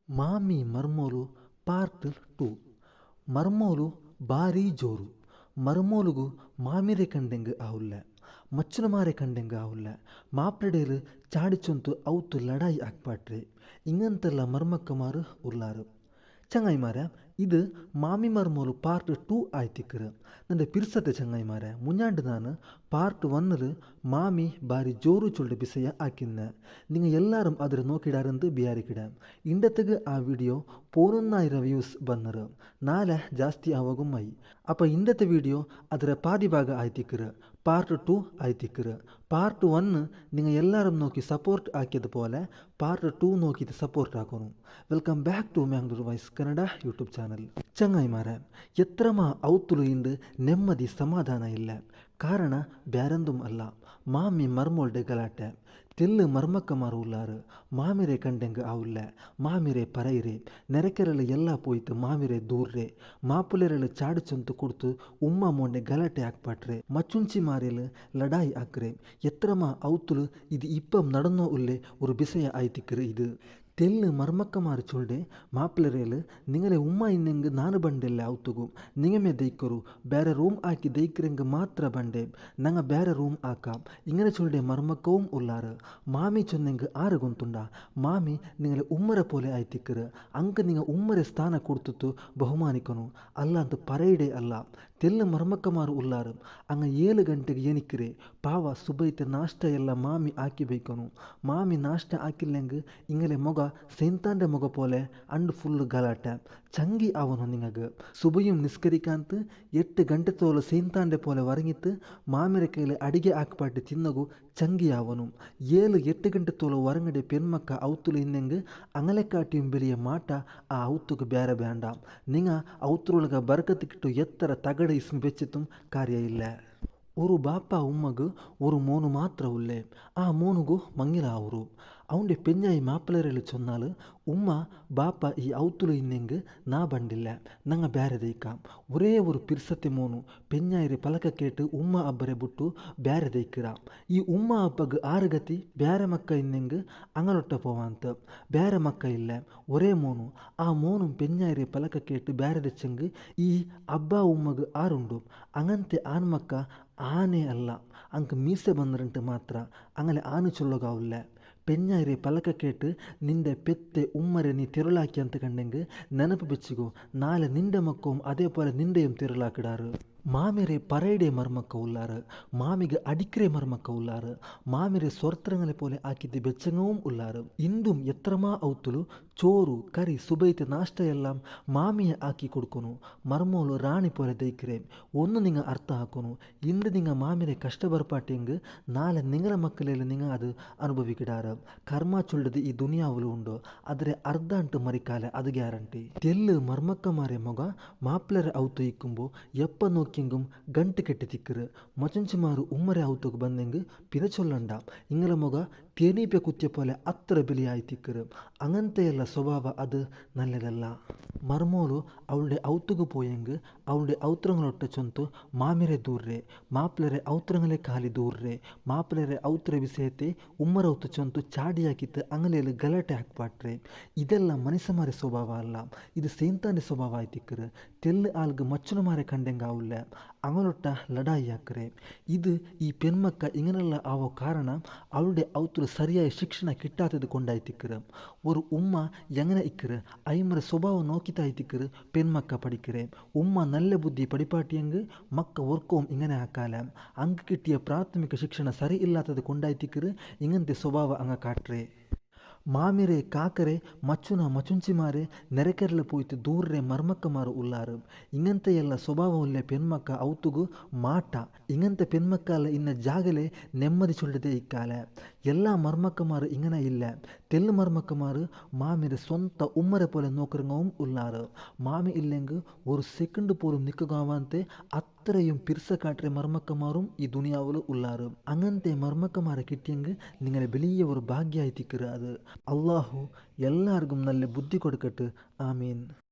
ಮಾಮಿ ಮರ್ಮೋಲು part 2. ಮರ್ಮೋಲು ಭಾರೀ ಜೋರು. ಮರ್ಮೋಲುಗು ಮಾಮಿರೆ ಕಂಡೆಂಗ್ ಆವುಲ್ಲ, ಮಚ್ಚುನ ಮಾರೆ ಕಂಡೆಂಗ್ ಆವುಲ್ಲ. ಮಾಪ್ರಡೇರು ಚಾಡಿಚೊಂತು ಅವತ್ತು ಲಡಾಯಿ ಆಕ್ಪಾಟ್ರೆ ಇಂಗಂತೆಲ್ಲ ಮರ್ಮಕ್ಕಮಾರು ಉರ್ಲಾರು. ಚಂಗಾಯಿಮಾರ ಇದು ಮಾಮಿ ಮರ್ಮೋಲು ಪಾರ್ಟ್ 2 ಆಯ್ತಿಕ್ಕರು. ನಂದು ಪಿರ್ಸತೆ ಚಂಗಾಯಿಮಾರ ಮುಂಜಾಂಡು ನಾನು ಪಾರ್ಟ್ 1 ಮಾಮಿ ಬಾರಿ ಜೋರು ಚೊಲ್ಡೆ ಬಿಸೆಯ ಆಕಿನ್ನ. നിങ്ങൾ എല്ലാവരും അതിൽ നോക്കിയിടാറുണ്ട് ബിയാരിക്കിട. ഇണ്ടത്തേക്ക് ആ വീഡിയോ 11,000 വ്യൂസ് വന്നത്, നാളെ ജാസ്തി ആവാകുമായി. അപ്പോൾ ഇണ്ടത്തെ വീഡിയോ ಅದರ ಪಾದಿ ಭಾಗ ಆಯ್ತಿಕ್ಕರು, ಪಾರ್ಟ್ 2 ಆಯ್ತಿಕ್ಕರು. ಪಾರ್ಟ್ 1 നിങ്ങൾ എല്ലാവരും നോക്കി സപ്പോർട്ട് ആക്കിയതുപോലെ ಪಾರ್ಟ್ 2 നോക്കിയിട്ട് സപ്പോർട്ട് ആക്കുന്നു. Welcome back to Mangalore voice Kannada YouTube channel. ಚಂಗಾಯಿಮಾರ ಎತ್ರಮಾ ಔತುಲು ಇಂದು ನೆಮ್ಮದಿ ಸಮಾಧಾನ ಇಲ್ಲ. ಕಾರಣ ಬ್ಯಾರಂದುಂ ಅಲ್ಲ, ಮಾಮಿ ಮರ್ಮೋಲ್ಡೆ ಗಲಾಟೆ. ತೆಲ್ಲು ಮರ್ಮಕ್ಕಮಾರು ಉಲ್ಲಾರು. ಮಾಮಿರೆ ಕಂಡೆಂಗ್ ಆವುಲ್ಲ, ಮಾಮಿರೆ ಪರೈರೆ. ನೆರೆಕೆರಳು ಎಲ್ಲ ಪೋಯ್ತು ಮಾಮಿರೆ ದೂರ್ರೆ. ಮಾಪುಲೆರಳು ಚಾಡುಚಂತು ಕುಡ್ತು ಉಮ್ಮ ಮೊಂಡೆ ಗಲಾಟೆ ಹಾಕ್ಪಾಟ್ರೆ. ಮಚ್ಚುಂಚಿ ಮಾರೆಲು ಲಡಾಯಿ ಹಾಕ್ರೆ. ಎತ್ರಮಾ ಔತುಲು ಇದು ಇಪ್ಪಂ நடந்தோ ಉಲ್ಲೆ ஒரு ಬಿಸೆಯ ಆಯ್ತಿಕ್ಕರು. ಇದು ತೆಲ್ಲು ಮರ್ಮಕ್ಕಮಾರು ಚೊಲ್ಡೆ ಮಾಪ್ಲೆರೇಲು ನಿಂಗಲೆ ಉಮ್ಮ ಇನ್ನೆಂಗ್ ನಾನು ಬಂಡೆಲ್ಲ ಔತುಗು ನಿಂಗಮೆ ದೈಕ್ಕರು ಬೇರೆ ರೂಮ್ ಹಾಕಿ ದೈಕ್ರೆಂಗ್ ಮಾತ್ರ ಬಂಡೆ, ನಂಗ ಬೇರೆ ರೂಮ್ ಹಾಕಾಂ ಇಂಗನೆ ಚೊಲ್ಡೆ ಮರ್ಮಕ್ಕവും ಉಲ್ಲಾರು. ಮಾಮಿ ಚೊನ್ನೆಂಗ್ ಆರು ಗೊಂತುಂಡ, ಮಾಮಿ ನಿಂಗಲೆ ಉಮ್ಮರ ಪೋಲೆ ಆಯ್ತಿಕ್ಕರು. ಅಂಕ ನಿಂಗ ಉಮ್ಮರೆ ಸ್ಥಾನ ಕೊಡ್ತುತ್ತು ಬಹುಮಾನಿಕನು ಅಲ್ಲ ಅಂತ ಪರೈಡೆ ಅಲ್ಲ. ತೆಲ್ಲು ಮರ್ಮಕ್ಕಮಾರು ಉಲ್ಲಾರು. ಅಂಗ 7 ಗಂಟೆಗೆ ಏನಿಕ್ಕಿರೆ ಪಾವ ಸುಬೈತೆ ನಾಷ್ಟ ಎಲ್ಲ ಮಾಮಿ ಹಾಕಿಬೇಕನು. ಮಾಮಿ ನಾಷ್ಟ ಹಾಕಿಲ್ಲೆಂಗ್ ಇಂಗಲೆ ಮೊಗ ಸೆಂತಾಂಡೆ ಮೊಗ ಪೋಲೆ ಅಂಡು ಫುಲ್ಲು ಗಲಾಟೆ. ಚಂಗಿ ಅವನು ನಿಂಗಗ ಸುಬೈயும் ನಿಸ್ಕರಿಕಾಂತ್ 8 ಗಂಟೆ ತೋಲು ಸೆಂತಾಂಡೆ ಪೋಲೆ ವರಂಗಿತ್ತು ಮಾಮಿರ ಕೈಲಿ ಅಡಿಗೆ ಹಾಕ್ಪಾಟಿ ತಿನ್ನಗು ಚಂಗಿ ಅವನು. 7-8 ಗಂಟೆ ತೋಲು ವರಂಗಡೆ ಪೆನ್ಮಕ್ಕ ಔತುಲು ಇನ್ನೆಂಗ್ ಅಂಗಲೆ ಕಾಟಿயும் ಬೆಲಿಯ ಮಾಟ ಆ ಔತುಗು ಬೇರೆ ಬೇಂಡ. ನಿಂಗ ಔತುರೊಳಗ ಬರಕತ್ತಿಕ್ಕಿಟ್ಟು ಎತ್ತರ ತಗಡ ಇಸ್ಮು ಬೆಚ್ಚಿತು ಕಾರ್ಯ ಇಲ್ಲ. ஒரு பாப்பா உம்மகு ஒரு மோனு மாத்திர உள்ளே. ಆ ಮೋನುಗು ಮಂಗಿಲ ಅವರು ಅವಂಡೆ ಪೆಂಜಾಯಿ ಮಾಪಲರೆಲು ಚೊನ್ನಾಲು ಉಮ್ಮ ಬಾಪ ಈ ಔತುಲು ಇನ್ನೆಂಗ್ ನಾ ಬಂಡಿಲ್ಲ, ನಂಗ ಬ್ಯಾರೆ ದೈಕ. ಒರೇ ஒரு ಪಿರ್ಸತೆ ಮೋನು ಪೆಂಜಾಯಿರೆ ಪಲಕ ಕೇಟು ಉಮ್ಮ ಅಬ್ಬರೆ ಬಿಟ್ಟು ಬ್ಯಾರೆ ದೈಕಿರ. ಈ ಉಮ್ಮ ಅಬ್ಬಗ್ ಆರುಗತಿ ಬ್ಯಾರೆ ಮಕ್ಕ ಇನ್ನೆಂಗ್ ಅಂಗಲೊಟ್ಟ ಪೋವಂತ. ಬ್ಯಾರೆ ಮಕ್ಕ ಇಲ್ಲ, ಒರೇ ಮೋನು. ಆ ಮೋನು ಪೆಂಜಾಯಿರೆ ಪಲಕ ಕೇಟು ಬ್ಯಾರೆ ದೆಚ್ಚಂಗ್ ಈ ಅಬ್ಬಾ ಉಮ್ಮಗ್ ಆರುಂಡು. ಅಂಗಂತೆ ಆನ್ಮಕ್ಕ ಆನೆ ಅಲ್ಲ, ಅಂಕ ಮೀಸೆ ಬಂದ್ರಂಟು ಮಾತ್ರ ಅಂಗಲೆ ಆನೆ ಚೊಲ್ಲೋಗಾವುಲ್ಲ. ಪೆಂಜಾಯಿರೆ ಪಲಕ ಕೇಟು ನಿಂದೆ ಪೆತ್ತೆ ಉಮ್ಮರೆ ನೀ ತಿರುಳಾಕಿ ಅಂತ ಕಂಡೆಂಗ್ ನೆನಪು ಬೆಚ್ಚಿಗೋ, ನಾಳೆ ನಿಂಡೆ ಮಕ್ಕവും ಅದೇ ಪೋಲೆ ನಿಂಡೆயும் ತಿರುಳಾಕಿಡಾರು. ಮಾಮಿರೆ ಪರೈಡೆ ಮರ್ಮಕ್ಕ ಉಲ್ಲಾರು, ಮಾಮಿಗೆ ಅಡಿಕ್ರೆ ಮರ್ಮಕ್ಕ ಉಲ್ಲಾರು. ಮಾಮಿರೆ ಸೊರ್ತರಂಗಲೆ ಪೋಲೆ ಹಾಕಿದ್ದೆ ಬೆಚ್ಚಂಗവും ಉಲ್ಲಾರು. ಇಂದುಂ ಎತ್ರಮಾ ಔತುಲು ಚೋರು ಕರಿ ಸುಬೈತೆ ನಾಷ್ಟ ಎಲ್ಲ ಮಾಮಿಯ ಹಾಕಿ ಕೊಡ್ಕೊನು. ಮರ್ಮೋಲು ರಾಣಿ ಪೋಲೆ ದೈಕ್ರೆ ಒಂದು ನಿಂಗ ಅರ್ಥ ಹಾಕೋನು. ಇಂದು ನಿಂಗ ಮಾಮಿರೆ ಕಷ್ಟ ಬರ್ಪಾಟೆಂಗ್ ನಾಳೆ ನಿಂಗಲ ಮಕ್ಕಳೆಲ್ಲ ನಿಂಗ ಅದು ಅನುಭವಿಕಿಡಾರ. ಕರ್ಮ ಚೊಲ್ಡದು ಈ ದುನಿಯಾವುಲು ಉಂಡು, ಆದರೆ ಅರ್ಧ ಅಂಟು ಮರಿಕಾಲೆ ಅದು ಗ್ಯಾರಂಟಿ. ತೆಲ್ಲು ಮರ್ಮಕ್ಕ ಮಾರೆ ಮೊಗ ಮಾಪ್ಲರ ಔತು ಇಕ್ಕುಂಬು ಎಪ್ಪ നോക്കിയെങ്കും ಗಂಟು ಕೆಟ್ಟಿ ತಿಕ್ಕರು. ಮಚಂಚಿ ಮಾರು ಉಮ್ಮರೆ ಔತುಗು ಬಂದೆಂಗ್ ಪಿನ ಚೊಲ್ಲಂಡ ಇಂಗಲ ಮೊಗ ತೇನೀಪೆ ಕುತ್ಯ ಪೋಲೆ ಅತ್ತರ ಬೆಲಿ ಆಯ್ತಿಕ್ಕರು. ಅಂಗಂತೆ ಎಲ್ಲ ಸ್ವಭಾವ ಅದು ನಲ್ಲದಲ್ಲ. ಮರ್ಮೋಲು ಅವളുടെ ಔತುಗು ಪೋಯೆಂಗ್ ಅವളുടെ ಔತ್ರಗಳೊಟ್ಟ ಚೊಂತು ಮಾಮಿರೆ ದೂರ್ರೆ, ಮಾಪ್ಲರೆ ಔತ್ರಗಳೇ ಖಾಲಿ ದೂರ್ರೆ. ಮಾಪ್ಲರೆ ಔತ್ರ ಬಿಸೇತೆ ಉಮ್ಮರ ಔತು ಚೊಂತು ಚಾಡಿ ಹಾಕಿತ್ತು ಅಂಗಲೆಯಲ್ಲಿ ಗಲಾಟೆ ಹಾಕ್ಪಾಟ್ರೆ. ಇದೆಲ್ಲ ಮನುಷ್ಯ ಮಾರೆ ಸ್ವಭಾವ ಅಲ್ಲ, ಇದು ಸೇಂತಾಂಡೆ ಸ್ವಭಾವ ಆಯ್ತಿಕ್ಕರು. ತೆಲ್ಲು ಆಲ್ಗ್ ಮಚ್ಚುನ ಮಾರೆ ಕಂಡೆಂಗ ಆವುಲ್ಲ, ಅಂಗಲೊಟ್ಟ ಲಡಾಯಿ ಹಾಕ್ರೆ. ಇದು ಈ ಪೆನ್ಮಕ್ಕ ಇಂಗನೆಲ್ಲ ಆವೋ ಕಾರಣ ಅವളുടെ ಔತುಲು ಸರಿಯಾಗಿ ಶಿಕ್ಷಣ ಕಿಟ್ಟಾತದು ಕೊಂಡಾಯ್ತಿಕ್ಕರು. ஒரு உம்மா எங்கன இக்கரு ஐமர சுபாவம் நோக்கித்தா ஐத்திக்கரு பெண்மக்க படிக்கிறே. உம்மா நல்ல புத்தி படிப்பாட்டியங்கு மக்க ஒர்க்கோம் இங்கನೆ ಹಾಕಾಲ. ಅಂಗ ಕಿಟ್ಟಿಯ ಪ್ರಾಥಮಿಕ ಶಿಕ್ಷಣ ಸರಿ ಇಲ್ಲಾತದು ಕೊಂಡಾಯ್ತಿಕ್ಕರು ಇಂಗಂತೆ ಸ್ವಭಾವ ಅಂಗ ಕಾಟ್ರೆ. ಮಾಮಿರೆ ಕಾಕರೆ ಮಚ್ಚುನ ಮಚುಂಚಿ ಮಾರೆ ನೆರೆಕೆರಲು ಪೋಯ್ತು ದೂರ್ರೆ ಮರ್ಮಕ್ಕ ಮಾರು ಉಲ್ಲಾರು. ಇಂಗಂತೆ ಎಲ್ಲ ಸ್ವಭಾವ ಉಳ್ಳೆ ಪೆನ್ಮಕ್ಕ ಔತುಗು ಮಾಟ. ಇಂಗಂತೆ ಪೆನ್ಮಕ್ಕಲ್ಲ ಇನ್ನ ಜಾಗಲೆ ನೆಮ್ಮದಿ ಚೊಲ್ಲದೆ ಇಕ್ಕಾಲೆ. ಎಲ್ಲ ಮರ್ಮಕ್ಕ ಮಾರು ಇಂಗನ ಇಲ್ಲ. ತೆಲ್ಲು ಮರ್ಮಕ್ಕ ಮಾರು ಮಾಮಿರೆ ಸ್ವಂತ ಉಮ್ಮರೆ ಪೋಲೆ ನೋಕರಂಗവും ಉಲ್ಲಾರು. മാമി ഇല്ലെങ്കിൽ ഒരു സെക്കൻഡ് പോലും നിൽക്കുകയാവാന്തെ അത്രയും പിർസ കാട്ടെ മർമക്കമാറും ഈ ദുനിയാവിൽ ഉള്ളാറ്. അങ്ങനത്തെ മർമക്കമാരെ കിട്ടിയെങ്കിൽ നിങ്ങളെ വലിയ ഒരു ഭാഗ്യമായി തിക്കറ്. അത് അള്ളാഹു എല്ലാവർക്കും നല്ല ബുദ്ധി കൊടുക്കട്ടെ. ആമീൻ.